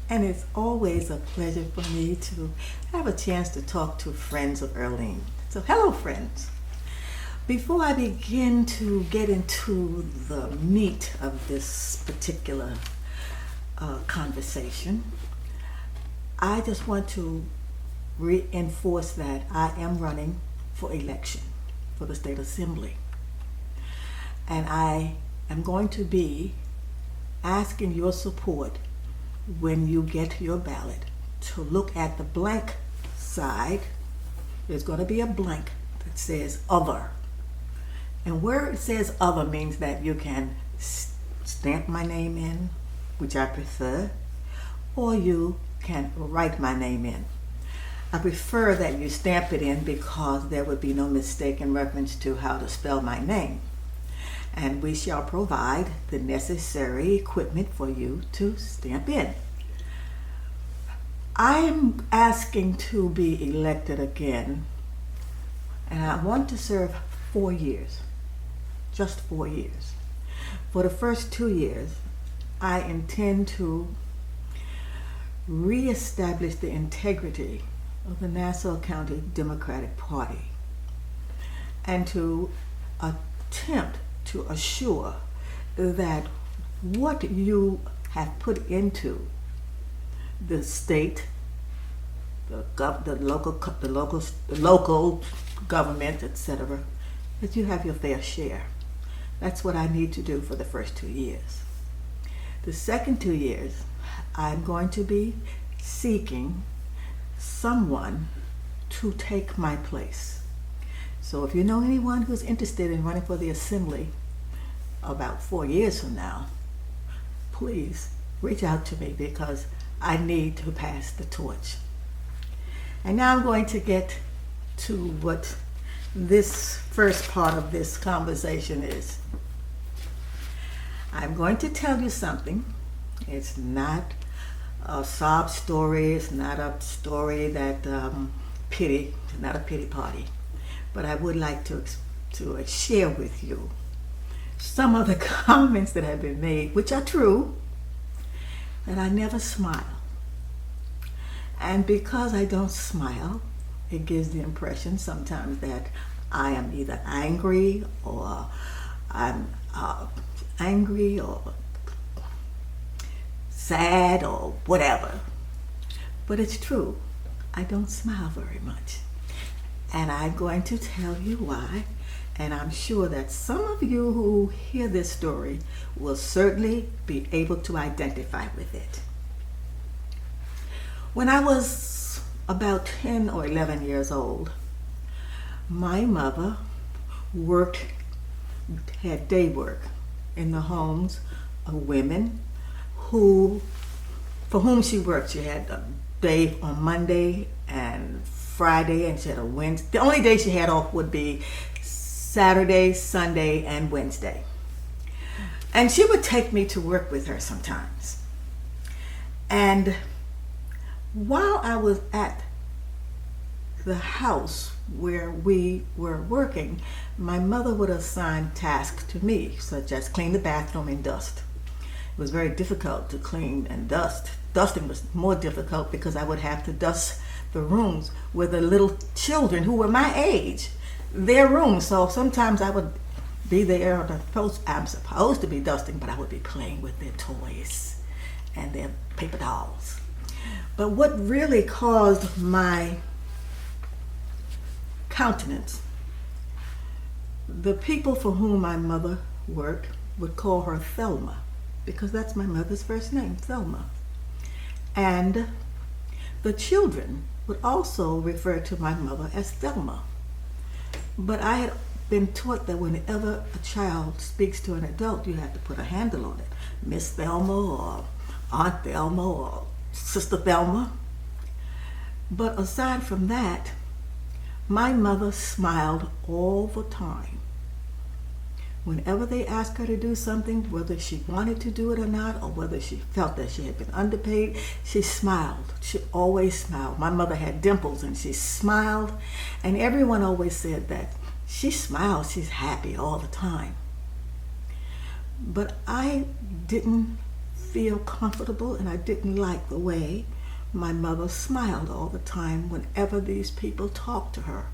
And it's always a pleasure for me to have a chance to talk to friends of Earlene. So, hello, friends. Before I begin to get into the meat of this particular conversation, I just want to reinforce that I am running for election for the state assembly. And I am going to be asking your support when you get your ballot to look at the blank side. There's going to be a blank that says other. And where it says other means that you can stamp my name in, which I prefer, or you can write my name in. I prefer that you stamp it in because there would be no mistake in reference to how to spell my name. And we shall provide the necessary equipment for you to stamp in. I am asking to be elected again, and I want to serve 4 years, just 4 years. For the first 2 years, I intend to reestablish the integrity of the Nassau County Democratic Party and to attempt to assure that what you have put into the state, the local government, etc., that you have your fair share. That's what I need to do for the first 2 years. The second 2 years, I'm going to be seeking someone to take my place. So if you know anyone who's interested in running for the assembly about 4 years from now, please reach out to me because I need to pass the torch. And now I'm going to get to what this first part of this conversation is. I'm going to tell you something. It's not a sob story. It's not a story that it's not a pity party. But I would like to share with you some of the comments that have been made, which are true, that I never smile. And because I don't smile, it gives the impression sometimes that I am either angry or I'm angry or sad or whatever. But it's true. I don't smile very much. And I'm going to tell you why. And I'm sure that some of you who hear this story will certainly be able to identify with it. When I was about 10 or 11 years old, my mother had day work in the homes of women for whom she worked. She had a day on Monday and Friday, and she had a Wednesday. The only day she had off would be Saturday, Sunday, and Wednesday. And she would take me to work with her sometimes. And while I was at the house where we were working, my mother would assign tasks to me, such as clean the bathroom and dust. It was very difficult to clean and dust. Dusting was more difficult because I would have to dust the rooms with the little children who were my age, their rooms. So sometimes I would be there. I'm supposed to be dusting, but I would be playing with their toys and their paper dolls. But what really caused my countenance, the people for whom my mother worked would call her Thelma, because that's my mother's first name, Thelma. And the children would also refer to my mother as Thelma. But I had been taught that whenever a child speaks to an adult, you have to put a handle on it. Miss Thelma or Aunt Thelma or Sister Thelma. But aside from that, my mother smiled all the time. Whenever they asked her to do something, whether she wanted to do it or not, or whether she felt that she had been underpaid, she smiled. She always smiled. My mother had dimples and she smiled, and everyone always said that she smiles, she's happy all the time. But I didn't feel comfortable, and I didn't like the way my mother smiled all the time whenever these people talked to her.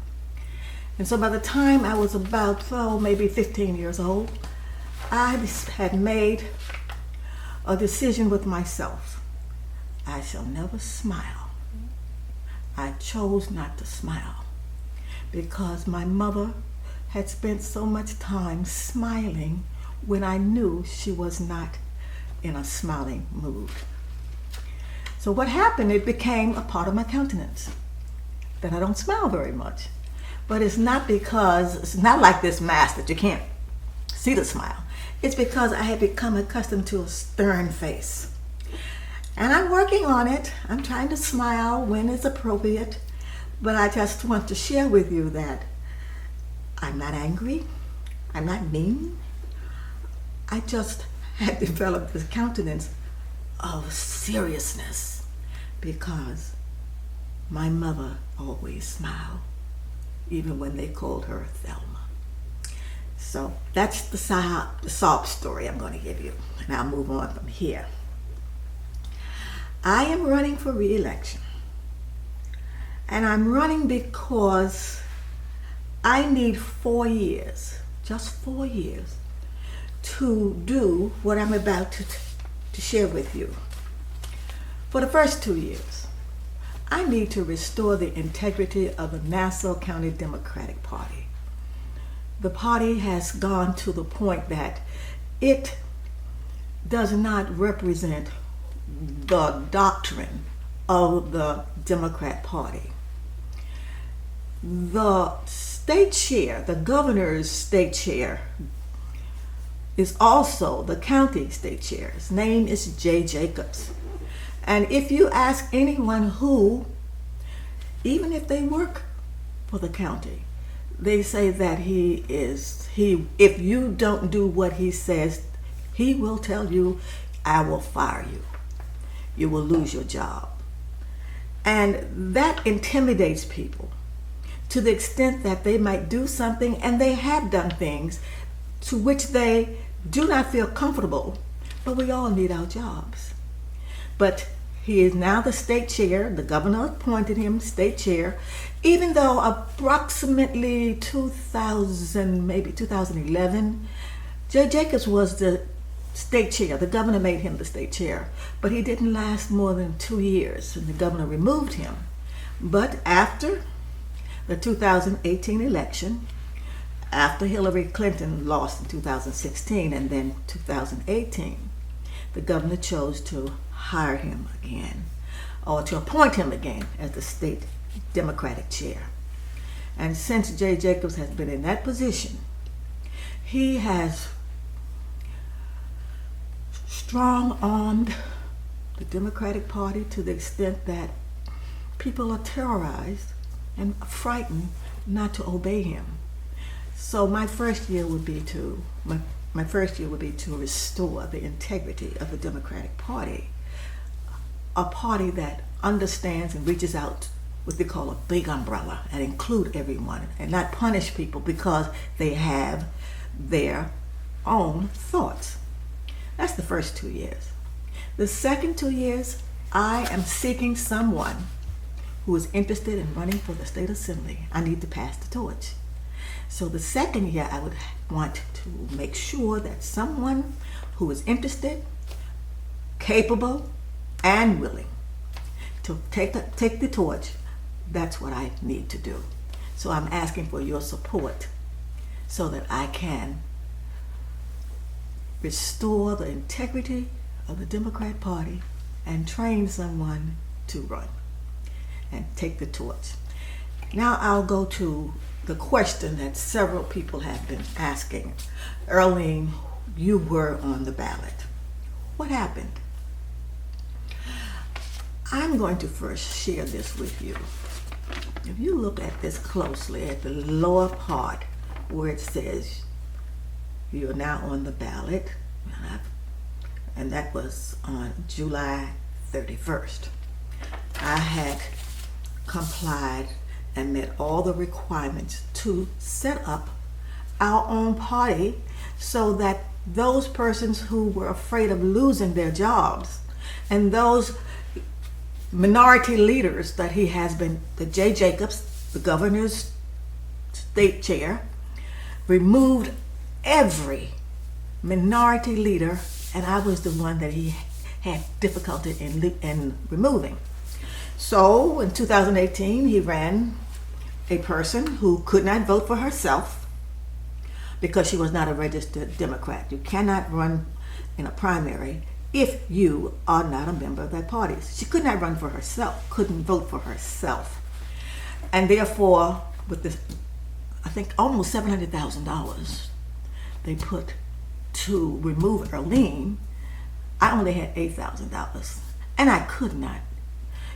And so by the time I was about, maybe 15 years old, I had made a decision with myself. I shall never smile. I chose not to smile because my mother had spent so much time smiling when I knew she was not in a smiling mood. So what happened, it became a part of my countenance that I don't smile very much. But it's not like this mask that you can't see the smile. It's because I had become accustomed to a stern face. And I'm working on it. I'm trying to smile when it's appropriate. But I just want to share with you that I'm not angry. I'm not mean. I just had developed this countenance of seriousness because my mother always smiled, even when they called her Thelma. So that's the sob story I'm going to give you. And I'll move on from here. I am running for re-election. And I'm running because I need 4 years, just 4 years, to do what I'm about to share with you. For the first 2 years, I need to restore the integrity of the Nassau County Democratic Party. The party has gone to the point that it does not represent the doctrine of the Democrat Party. The state chair, the governor's state chair, is also the county state chair. His name is Jay Jacobs. And if you ask anyone who, even if they work for the county, they say that if you don't do what he says, he will tell you, I will fire you. You will lose your job. And that intimidates people to the extent that they might do something, and they have done things to which they do not feel comfortable, but we all need our jobs. But he is now the state chair. The governor appointed him state chair, even though approximately 2011, Jay Jacobs was the state chair. The governor made him the state chair, but he didn't last more than 2 years, and the governor removed him. But after the 2018 election, after Hillary Clinton lost in 2016 and then 2018, the governor chose to hire him again, or to appoint him again as the state Democratic chair. And since Jay Jacobs has been in that position, he has strong-armed the Democratic Party to the extent that people are terrorized and frightened not to obey him. So my first year would be to restore the integrity of the Democratic Party, a party that understands and reaches out what they call a big umbrella and include everyone and not punish people because they have their own thoughts. That's the first 2 years. The second 2 years, I am seeking someone who is interested in running for the state assembly. I need to pass the torch. So the second year, I would want to make sure that someone who is interested, capable, and willing to take the torch, that's what I need to do. So I'm asking for your support so that I can restore the integrity of the Democrat Party and train someone to run and take the torch. Now I'll go to the question that several people have been asking. Earlene, you were on the ballot. What happened? I'm going to first share this with you. If you look at this closely at the lower part where it says you're now on the ballot, and that was on July 31st. I had complied and met all the requirements to set up our own party so that those persons who were afraid of losing their jobs and those minority leaders that he has been, the Jay Jacobs, the governor's state chair, removed every minority leader, and I was the one that he had difficulty in removing. So in 2018, he ran a person who could not vote for herself because she was not a registered Democrat. You cannot run in a primary if you are not a member of that party. She could not run for herself, couldn't vote for herself. And therefore, with this, I think almost $700,000 they put to remove Earlene, I only had $8,000. And I could not.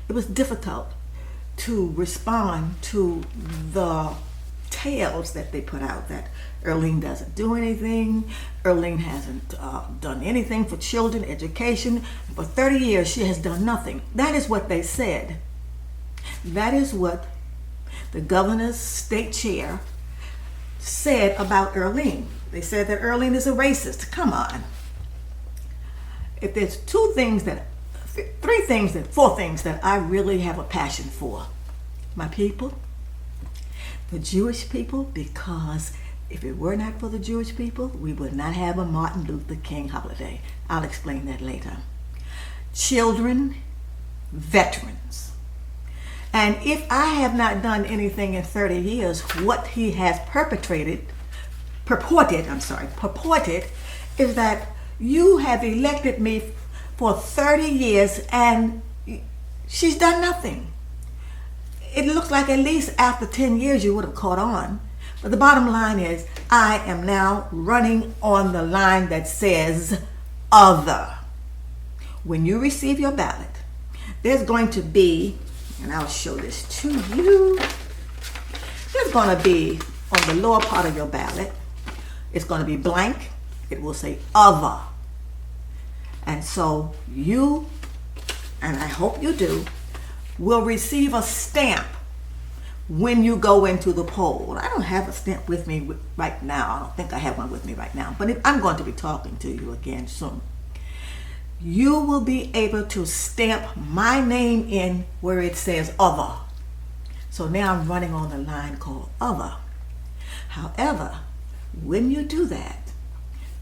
It was difficult to respond to the tales that they put out that Earlene doesn't do anything, Earlene hasn't done anything for children, education. For 30 years, she has done nothing. That is what they said. That is what the governor's state chair said about Earlene. They said that Earlene is a racist. Come on. If there's four things that I really have a passion for. My people, the Jewish people, because if it were not for the Jewish people, we would not have a Martin Luther King holiday. I'll explain that later. Children, veterans. And if I have not done anything in 30 years, what he has purported is that you have elected me for 30 years and she's done nothing. It looks like at least after 10 years you would have caught on. But the bottom line is, I am now running on the line that says other. When you receive your ballot, there's going to be, and I'll show this to you, there's going to be on the lower part of your ballot, it's going to be blank. It will say other. And so you, and I hope you do, will receive a stamp when you go into the poll. I don't have a stamp with me right now. I don't think I have one with me right now, but I'm going to be talking to you again soon. You will be able to stamp my name in where it says other. So now I'm running on the line called other. However, when you do that,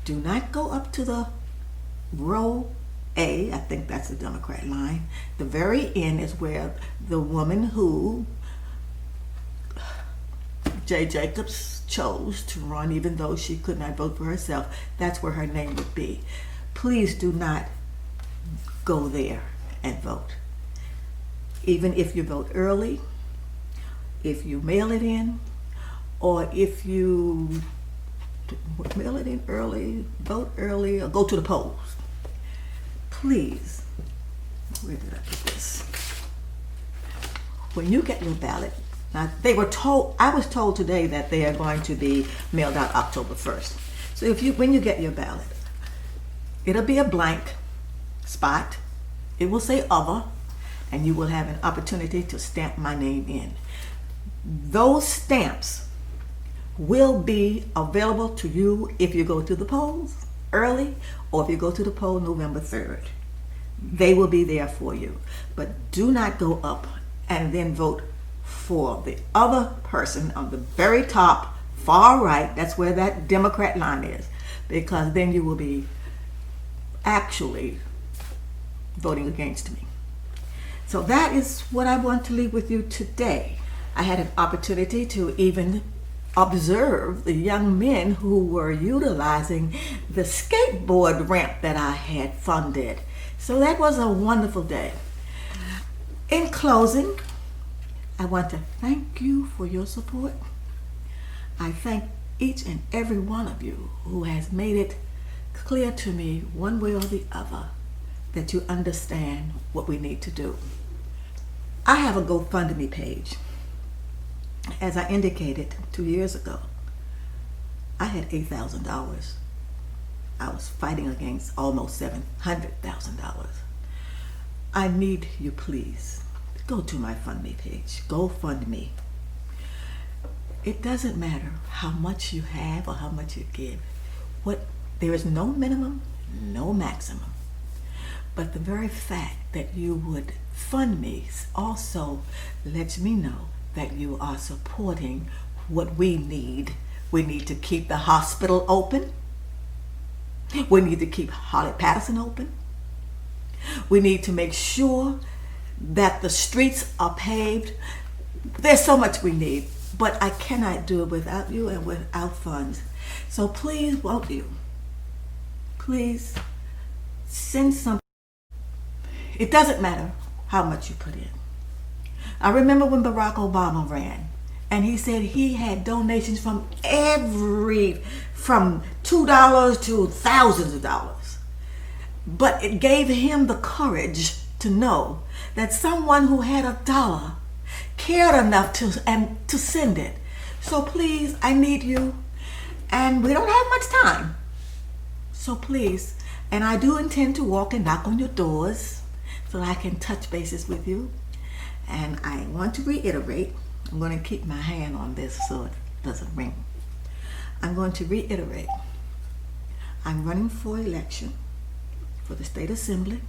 do not go up to the row A, I think that's the Democrat line. The very end is where the woman who Jay Jacobs chose to run, even though she could not vote for herself, that's where her name would be. Please do not go there and vote. Even if you vote early, if you mail it in, or if you mail it in early, vote early, or go to the polls. Please, where did I put this? When you get your ballot, now I was told today that they are going to be mailed out October 1st. So when you get your ballot, it'll be a blank spot. It will say other, and you will have an opportunity to stamp my name in. Those stamps will be available to you if you go to the polls early or if you go to the poll November 3rd. They will be there for you. But do not go up and then vote for the other person on the very top, far right. That's where that Democrat line is, because then you will be actually voting against me. So that is what I want to leave with you today. I had an opportunity to even observe the young men who were utilizing the skateboard ramp that I had funded. So that was a wonderful day. In closing, I want to thank you for your support. I thank each and every one of you who has made it clear to me one way or the other that you understand what we need to do. I have a GoFundMe page. As I indicated 2 years ago, I had $8,000. I was fighting against almost $700,000. I need you, please. Go to my FundMe page. GoFundMe. It doesn't matter how much you have or how much you give. There is no minimum, no maximum. But the very fact that you would fund me also lets me know that you are supporting what we need. We need to keep the hospital open. We need to keep Holly Patterson open. We need to make sure that the streets are paved. There's so much we need, but I cannot do it without you and without funds. So please, won't you? Please send some. It doesn't matter how much you put in. I remember when Barack Obama ran, and he said he had donations from from $2 to thousands of dollars. But it gave him the courage to know that someone who had $1 cared enough to send it. So please, I need you, and we don't have much time. So please, and I do intend to walk and knock on your doors so I can touch bases with you. And I want to reiterate, I'm going to keep my hand on this so it doesn't ring. I'm going to reiterate, I'm running for election for the State Assembly.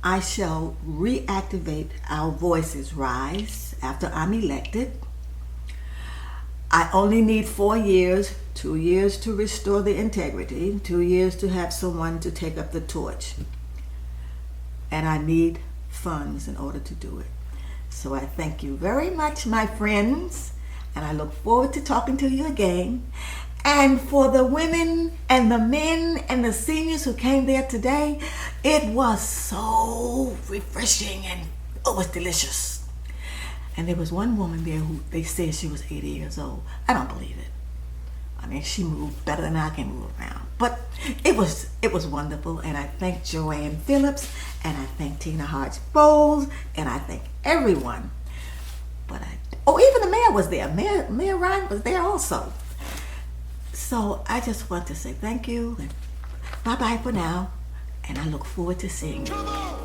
I shall reactivate Our Voices Rise after I'm elected. I only need 4 years, 2 years to restore the integrity, 2 years to have someone to take up the torch. And I need funds in order to do it. So I thank you very much, my friends, and I look forward to talking to you again. And for the women and the men and the seniors who came there today, it was so refreshing and it was delicious. And there was one woman there who they said she was 80 years old. I don't believe it. I mean, she moved better than I can move around. But it was wonderful, and I thank Joanne Phillips, and I thank Tina Hodge Bowles, and I thank everyone. Even the mayor was there. Mayor Ryan was there also. So I just want to say thank you, and bye-bye for now, and I look forward to seeing you.